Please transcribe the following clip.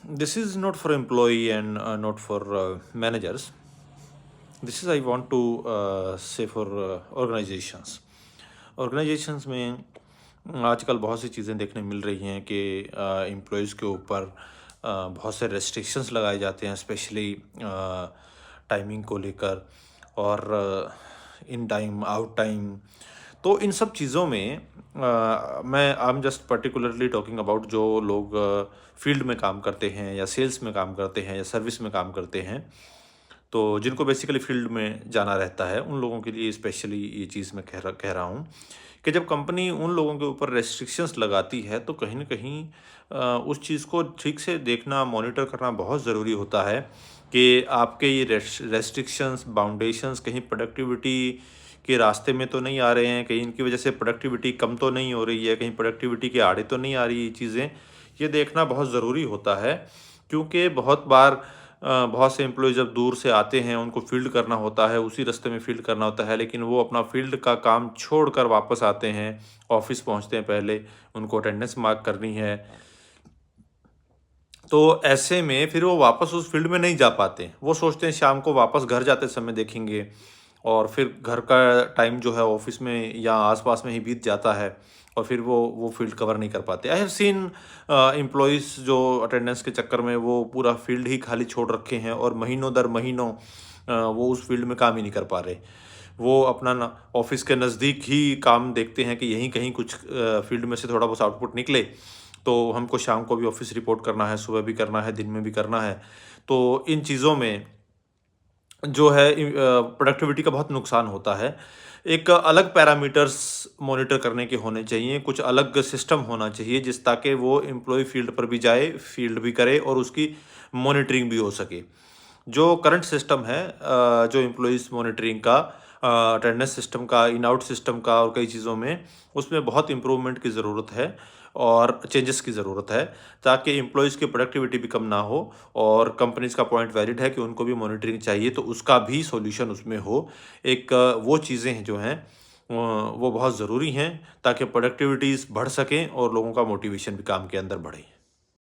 this is not for employee and not for managers. This is I want to say for organizations. Organisations में आजकल बहुत सी चीज़ें देखने मिल रही हैं कि एम्प्लॉयज़ के ऊपर बहुत से रेस्ट्रिक्शंस लगाए जाते हैं, स्पेशली टाइमिंग को लेकर और इन टाइम आउट टाइम। तो इन सब चीज़ों में मैं I am just particularly talking about जो लोग फील्ड में काम करते हैं या सेल्स में काम करते हैं या सर्विस में काम करते हैं, तो जिनको बेसिकली फील्ड में जाना रहता है, उन लोगों के लिए स्पेशली ये चीज़ मैं कह रहा हूँ कि जब कंपनी उन लोगों के ऊपर रेस्ट्रिक्शंस लगाती है तो कहीं न कहीं उस चीज़ को ठीक से देखना, मॉनिटर करना बहुत ज़रूरी होता है कि आपके ये रेस्ट्रिक्शंस, बाउंडेशंस कहीं प्रोडक्टिविटी के रास्ते में तो नहीं आ रहे हैं, कहीं इनकी वजह से प्रोडक्टिविटी कम तो नहीं हो रही है, कहीं प्रोडक्टिविटी के आड़े तो नहीं आ रही ये चीज़ें। ये देखना बहुत ज़रूरी होता है, क्योंकि बहुत बार बहुत से एम्प्लॉय जब दूर से आते हैं, उनको फ़ील्ड करना होता है, उसी रास्ते में फ़ील्ड करना होता है, लेकिन वो अपना फ़ील्ड का काम छोड़कर वापस आते हैं, ऑफ़िस पहुँचते हैं पहले, उनको अटेंडेंस मार्क करनी है। तो ऐसे में फिर वो वापस उस फ़ील्ड में नहीं जा पाते। वो सोचते हैं शाम को वापस घर जाते समय देखेंगे और फिर घर का टाइम जो है ऑफ़िस में या आस-पास में ही बीत जाता है और फिर वो फ़ील्ड कवर नहीं कर पाते। आई हैव सीन एम्प्लॉइज़ जो अटेंडेंस के चक्कर में वो पूरा फ़ील्ड ही खाली छोड़ रखे हैं और महीनों दर महीनों वो उस फ़ील्ड में काम ही नहीं कर पा रहे। वो अपना ना ऑफ़िस के नज़दीक ही काम देखते हैं कि यहीं कहीं कुछ फ़ील्ड में से थोड़ा बहुत आउटपुट निकले, तो हमको शाम को भी ऑफ़िस रिपोर्ट करना है, सुबह भी करना है, दिन में भी करना है। तो इन चीज़ों में जो है प्रोडक्टिविटी का बहुत नुकसान होता है। एक अलग पैरामीटर्स मॉनिटर करने के होने चाहिए, कुछ अलग सिस्टम होना चाहिए जिस ताकि वो एम्प्लॉयी फ़ील्ड पर भी जाए, फ़ील्ड भी करे और उसकी मॉनिटरिंग भी हो सके। जो करंट सिस्टम है जो एम्प्लॉइज़ मॉनिटरिंग का, अटेंडेंस सिस्टम का, इन आउट सिस्टम का और कई चीज़ों में, उसमें बहुत इम्प्रूवमेंट की ज़रूरत है और चेंजेस की ज़रूरत है, ताकि एम्प्लॉइज़ की प्रोडक्टिविटी भी कम ना हो और कंपनीज़ का पॉइंट वैलिड है कि उनको भी मॉनिटरिंग चाहिए, तो उसका भी सॉल्यूशन उसमें हो। एक वो चीज़ें हैं जो हैं वो बहुत ज़रूरी हैं ताकि प्रोडक्टिविटीज़ बढ़ सकें और लोगों का मोटिवेशन भी काम के अंदर बढ़े।